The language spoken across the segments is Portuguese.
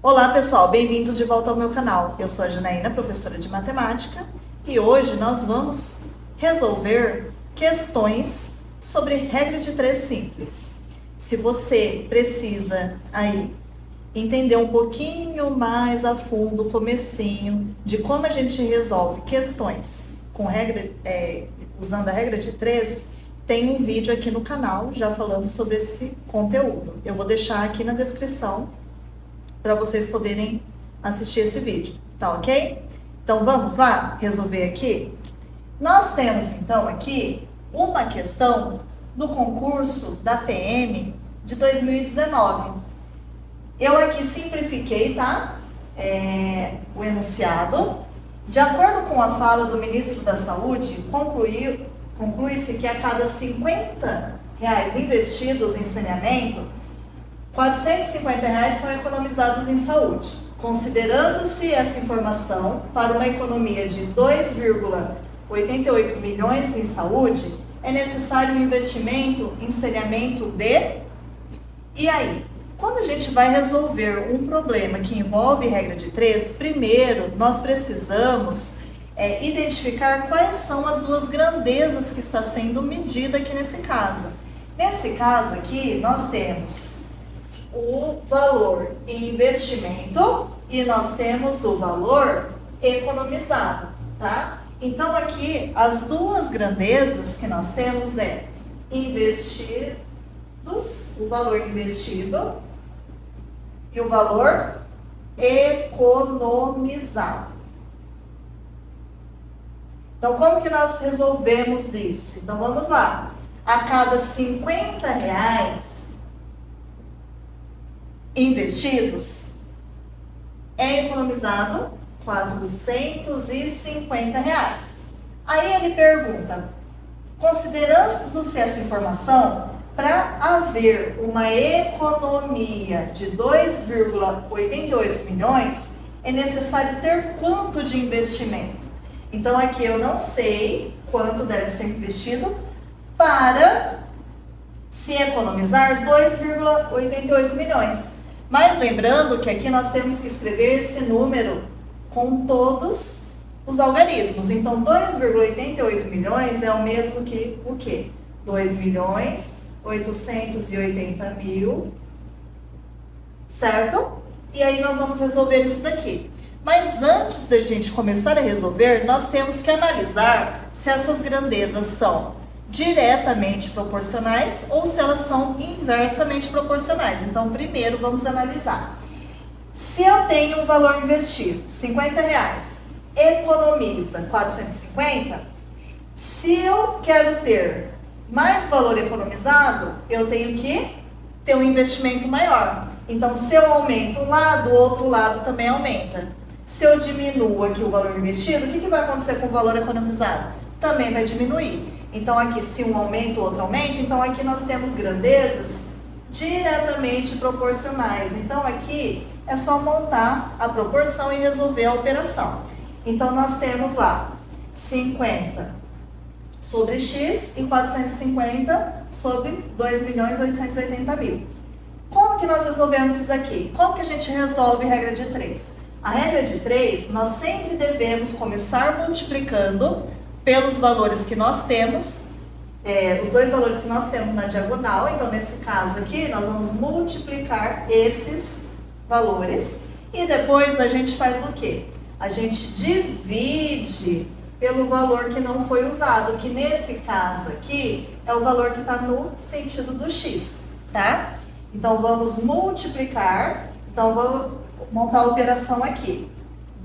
Olá pessoal, bem-vindos de volta ao meu canal. Eu sou a Janaína, professora de matemática, e hoje nós vamos resolver questões sobre regra de 3 simples. Se você precisa aí entender um pouquinho mais a fundo o comecinho de como a gente resolve questões com usando a regra de 3, tem um vídeo aqui no canal já falando sobre esse conteúdo. Eu vou deixar aqui na descrição para vocês poderem assistir esse vídeo, tá ok? Então vamos lá resolver aqui? Nós temos então aqui uma questão do concurso da PM de 2019. Eu aqui simplifiquei, tá? O enunciado. De acordo com a fala do ministro da Saúde, conclui-se que a cada R$50 investidos em saneamento, R$450 são economizados em saúde. Considerando-se essa informação para uma economia de 2,88 milhões em saúde, é necessário um investimento em saneamento de... E aí? Quando a gente vai resolver um problema que envolve regra de 3, primeiro nós precisamos identificar quais são as duas grandezas que está sendo medida aqui nesse caso. Nesse caso aqui, nós temos o valor em investimento e nós temos o valor economizado, tá? Então aqui as duas grandezas que nós temos é investidos, o valor investido e o valor economizado. Então como que nós resolvemos isso? Então vamos lá. A cada R$50 investidos, é economizado R$450. Aí ele pergunta, considerando-se essa informação, para haver uma economia de 2,88 milhões, é necessário ter quanto de investimento? Então aqui eu não sei quanto deve ser investido para se economizar 2,88 milhões. Mas lembrando que aqui nós temos que escrever esse número com todos os algarismos. Então, 2,88 milhões é o mesmo que o quê? 2.880.000, certo? E aí nós vamos resolver isso daqui. Mas antes da gente começar a resolver, nós temos que analisar se essas grandezas são diretamente proporcionais ou se elas são inversamente proporcionais. Então, primeiro vamos analisar. Se eu tenho um valor investido, R$50, economiza 450, se eu quero ter mais valor economizado, eu tenho que ter um investimento maior. Então, se eu aumento um lado, o outro lado também aumenta. Se eu diminuo aqui o valor investido, o que vai acontecer com o valor economizado? Também vai diminuir. Então aqui se um aumenta, o outro aumenta, então aqui nós temos grandezas diretamente proporcionais. Então aqui é só montar a proporção e resolver a operação. Então nós temos lá 50 sobre x e 450 sobre 2.880.000. Como que nós resolvemos isso daqui? Como que a gente resolve a regra de 3? A regra de 3, nós sempre devemos começar multiplicando pelos valores que nós temos, os dois valores que nós temos na diagonal. Então, nesse caso aqui, nós vamos multiplicar esses valores e depois a gente faz o quê? A gente divide pelo valor que não foi usado, que nesse caso aqui é o valor que está no sentido do x, tá? Então, vamos multiplicar, então vamos montar a operação aqui.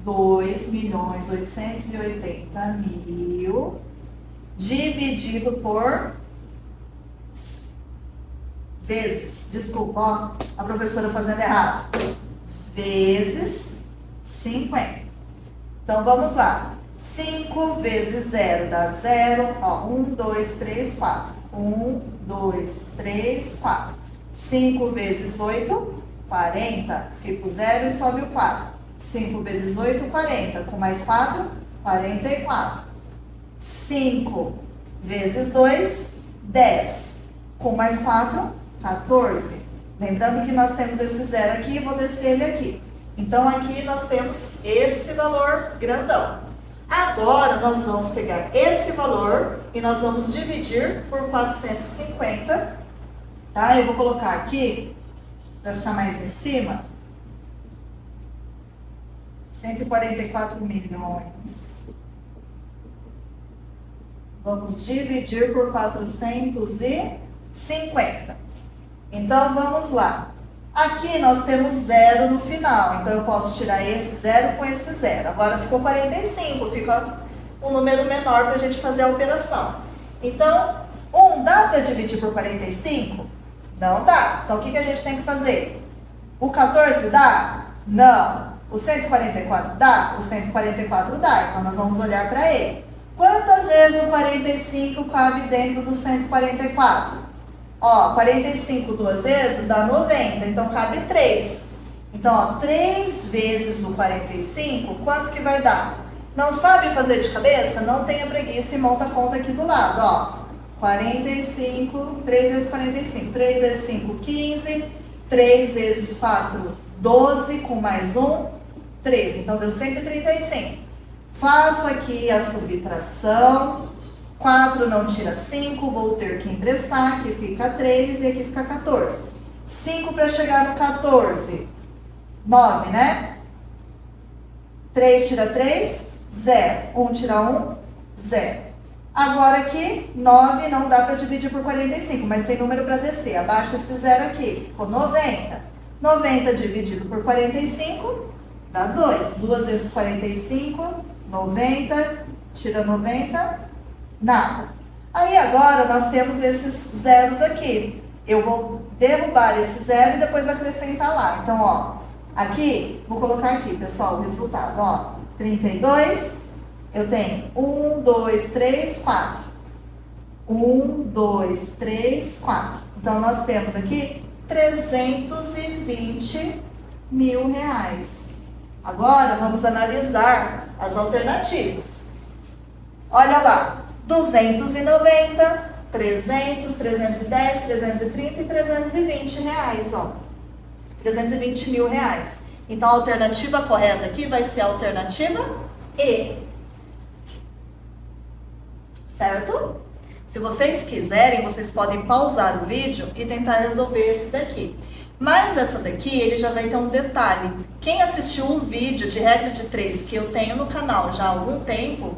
2.880.000 dividido por vezes, desculpa, ó, a professora fazendo errado, vezes 50. Então vamos lá, 5 vezes 0 dá 0, ó, 1, 2, 3, 4, 1, 2, 3, 4, 5 vezes 8, 40, fica o 0 e sobe o 4. 5 vezes 8, 40. Com mais 4, 44. 5 vezes 2, 10. Com mais 4, 14. Lembrando que nós temos esse zero aqui, vou descer ele aqui. Então, aqui nós temos esse valor grandão. Agora, nós vamos pegar esse valor e nós vamos dividir por 450, tá? Eu vou colocar aqui, para ficar mais em cima, 144 milhões. Vamos dividir por 450. Então, vamos lá. Aqui nós temos zero no final, então eu posso tirar esse zero com esse zero. Agora ficou 45, fica um número menor para a gente fazer a operação. Então, dá para dividir por 45? Não dá. Então, o que a gente tem que fazer? O 14 dá? Não. O 144 dá? O 144 dá. Então, nós vamos olhar para ele. Quantas vezes o 45 cabe dentro do 144? Ó, 45 duas vezes dá 90, então cabe 3. Então, ó, 3 vezes o 45, quanto que vai dar? Não sabe fazer de cabeça? Não tenha preguiça e monta a conta aqui do lado, ó. 45, 3 vezes 45, 3 vezes 5, 15, 3 vezes 4, 12, com mais 1, 13. Então, deu 135. Faço aqui a subtração. 4 não tira 5, vou ter que emprestar, aqui fica 3 e aqui fica 14. 5 para chegar no 14, 9, né? 3 tira 3, 0. 1 tira 1, 0. Agora aqui, 9 não dá para dividir por 45, mas tem número para descer. Abaixa esse 0 aqui, ficou 90. 90 dividido por 45, dá 2. 2 vezes 45, 90, tira 90, nada. Aí agora nós temos esses zeros aqui. Eu vou derrubar esse zero e depois acrescentar lá. Então, ó, aqui, vou colocar aqui, pessoal, o resultado, ó. 32, eu tenho 1, 2, 3, 4. 1, 2, 3, 4. Então, nós temos aqui 320 mil reais. Agora, vamos analisar as alternativas. Olha lá. 290, 300, 310, 330 e 320 reais, ó. 320 mil reais. Então, a alternativa correta aqui vai ser a alternativa E. Certo? Se vocês quiserem, vocês podem pausar o vídeo e tentar resolver esse daqui. Mas essa daqui, ele já vai ter um detalhe. Quem assistiu o vídeo de regra de 3 que eu tenho no canal já há algum tempo,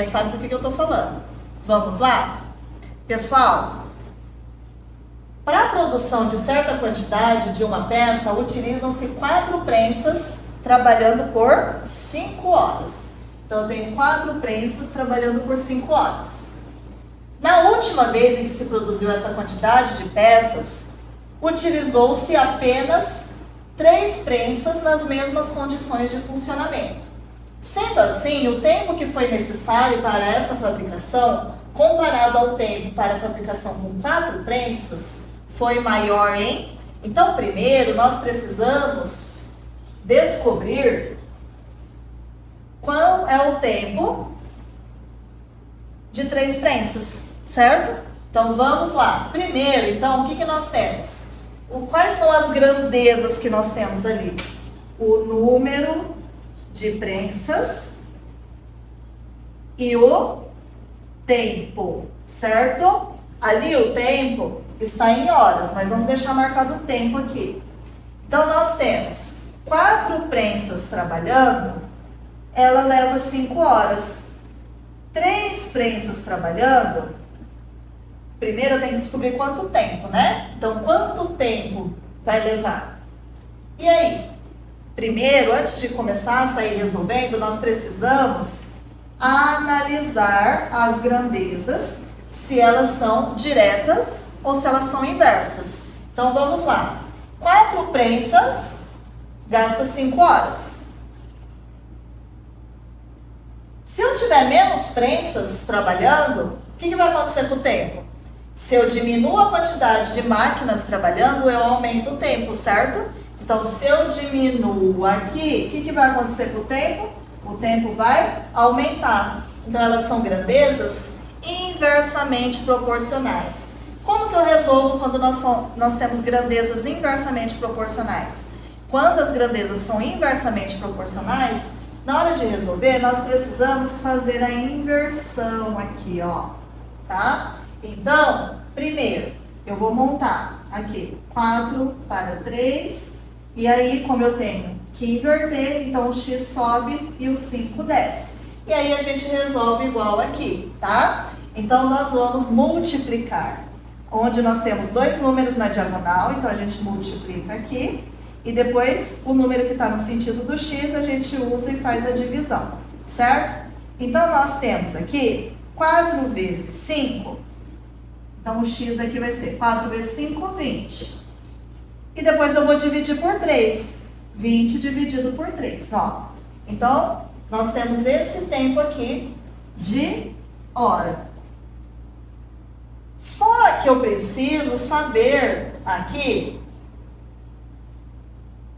sabe do que eu estou falando. Vamos lá? Pessoal, para a produção de certa quantidade de uma peça, utilizam-se 4 prensas trabalhando por 5 horas. Então, eu tenho 4 prensas trabalhando por 5 horas. Na última vez em que se produziu essa quantidade de peças, utilizou-se apenas 3 prensas nas mesmas condições de funcionamento. Sendo assim, o tempo que foi necessário para essa fabricação, comparado ao tempo para a fabricação com 4 prensas, foi maior, hein? Então, primeiro, nós precisamos descobrir qual é o tempo de 3 prensas, certo? Então, vamos lá. Primeiro, então, o que nós temos? Quais são as grandezas que nós temos ali? O número de prensas e o tempo, certo? Ali o tempo está em horas, mas vamos deixar marcado o tempo aqui. Então, nós temos 4 prensas trabalhando, ela leva 5 horas. 3 prensas trabalhando, primeiro eu tenho que descobrir quanto tempo, né? Então, quanto tempo vai levar? E aí? Primeiro, antes de começar a sair resolvendo, nós precisamos analisar as grandezas, se elas são diretas ou se elas são inversas. Então, vamos lá. 4 prensas gasta 5 horas. Se eu tiver menos prensas trabalhando, o que vai acontecer com o tempo? Se eu diminuo a quantidade de máquinas trabalhando, eu aumento o tempo, certo? Então, se eu diminuo aqui, o que vai acontecer com o tempo? O tempo vai aumentar. Então, elas são grandezas inversamente proporcionais. Como que eu resolvo quando nós temos grandezas inversamente proporcionais? quando as grandezas são inversamente proporcionais, na hora de resolver, nós precisamos fazer a inversão aqui, ó, tá? Então, primeiro, eu vou montar aqui 4 para 3, e aí, como eu tenho que inverter, então o x sobe e o 5 desce. E aí a gente resolve igual aqui, tá? Então, nós vamos multiplicar, onde nós temos dois números na diagonal, então a gente multiplica aqui, e depois o número que está no sentido do x a gente usa e faz a divisão, certo? Então, nós temos aqui 4 vezes 5, então o x aqui vai ser 4 vezes 5, 20. E depois eu vou dividir por 3, 20 dividido por 3, ó. Então, nós temos esse tempo aqui de hora. Só que eu preciso saber aqui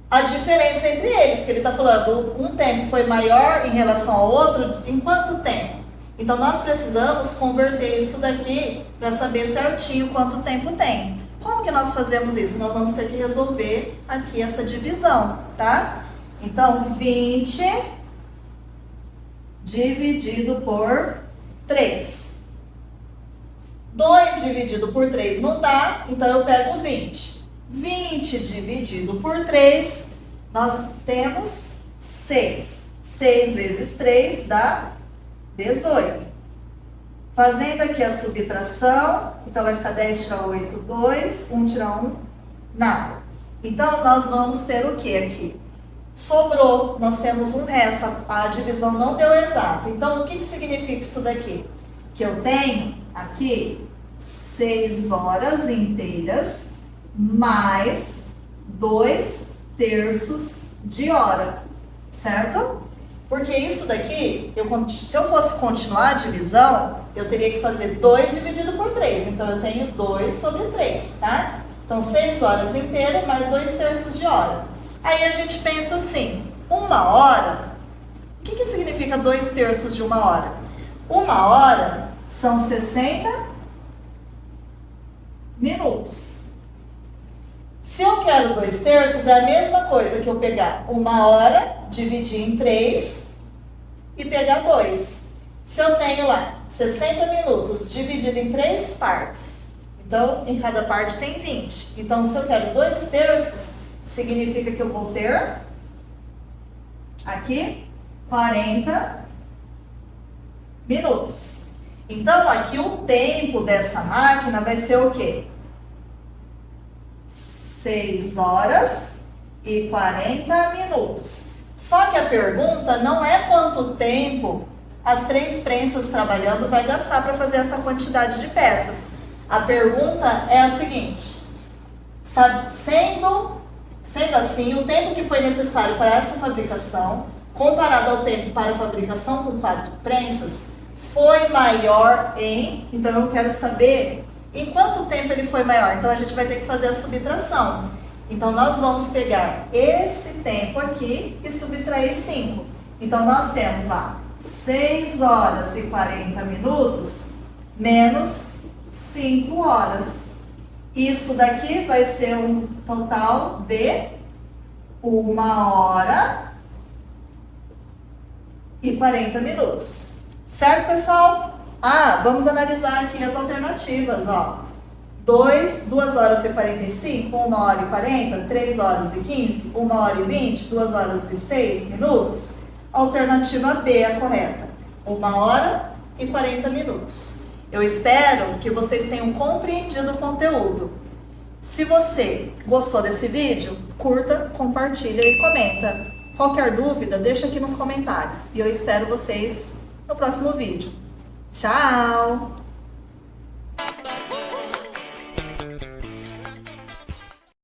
a diferença entre eles, que ele está falando, um tempo foi maior em relação ao outro, em quanto tempo? Então, nós precisamos converter isso daqui para saber certinho quanto tempo tem. Como que nós fazemos isso? Nós vamos ter que resolver aqui essa divisão, tá? Então, 20 dividido por 3. 2 dividido por 3 não dá, então eu pego 20. 20 dividido por 3, nós temos 6. 6 vezes 3 dá 18. Fazendo aqui a subtração, então vai ficar 10 tirar 8, 2, 1 tirar 1, nada. Então, nós vamos ter o que aqui? Sobrou, nós temos um resto, a divisão não deu exato. Então, o que significa isso daqui? Que eu tenho aqui 6 horas inteiras mais 2/3 de hora, certo? Porque isso daqui, se eu fosse continuar a divisão, eu teria que fazer 2 dividido por 3. Então, eu tenho 2 sobre 3, tá? Então, 6 horas inteiras mais 2/3 de hora. Aí a gente pensa assim, 1 hora, o que significa 2/3 de 1 hora? 1 hora são 60 minutos. Se eu quero 2/3, é a mesma coisa que eu pegar 1 hora, dividir em 3 e pegar 2. Se eu tenho lá 60 minutos dividido em 3 partes, então em cada parte tem 20. Então, se eu quero 2/3, significa que eu vou ter aqui 40 minutos. Então, aqui o tempo dessa máquina vai ser o quê? 6 horas e 40 minutos. Só que a pergunta não é quanto tempo as 3 prensas trabalhando vai gastar para fazer essa quantidade de peças. A pergunta é a seguinte: sendo assim, o tempo que foi necessário para essa fabricação, comparado ao tempo para a fabricação com 4 prensas, foi maior em... Então, eu quero saber em quanto tempo ele foi maior. Então, a gente vai ter que fazer a subtração. Então, nós vamos pegar esse tempo aqui e subtrair 5. Então, nós temos lá 6 horas e 40 minutos menos 5 horas. Isso daqui vai ser um total de 1 hora e 40 minutos. Certo, pessoal? Vamos analisar aqui as alternativas, ó. 2 horas e 45, 1 hora e 40, 3 horas e 15, 1 hora e 20, 2 horas e 6 minutos. Alternativa B é a correta. 1 hora e 40 minutos. Eu espero que vocês tenham compreendido o conteúdo. Se você gostou desse vídeo, curta, compartilha e comenta. Qualquer dúvida, deixa aqui nos comentários. E eu espero vocês no próximo vídeo. Tchau!